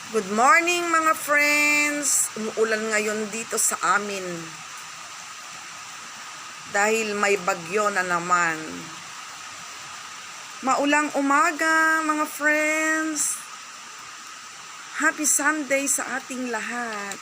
Good morning mga friends! Umuulan ngayon dito sa amin. Dahil may bagyo na naman. Maulang umaga mga friends! Happy Sunday sa ating lahat!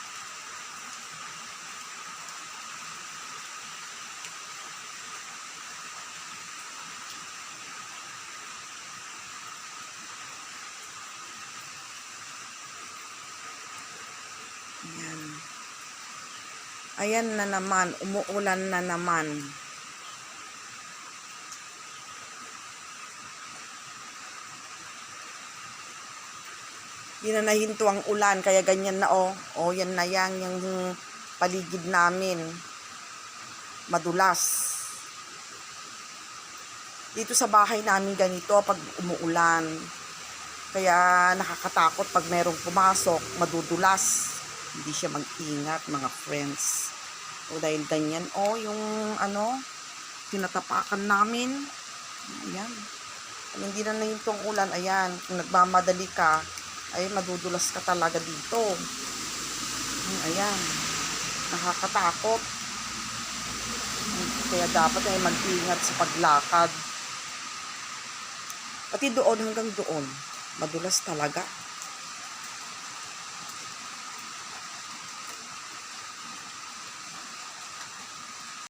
Ayan. Ayan na naman, umuulan na naman. Di na nahinto ang ulan, kaya ganyan na oh. Oh, yan na yan, yung paligid namin. Madulas. Dito sa bahay namin ganito pag umuulan. Kaya nakakatakot pag merong pumasok, madudulas. Hindi siya mag-ingat mga friends. O dahil ganyan, yung tinatapakan namin. Ayan. Kung hindi na nahintong ulan, ayan, kung nagmamadali ka, ay madudulas ka talaga dito. Ayan. Nakakatakot. Kaya dapat ay mag-ingat sa paglakad. Pati doon hanggang doon, madulas talaga.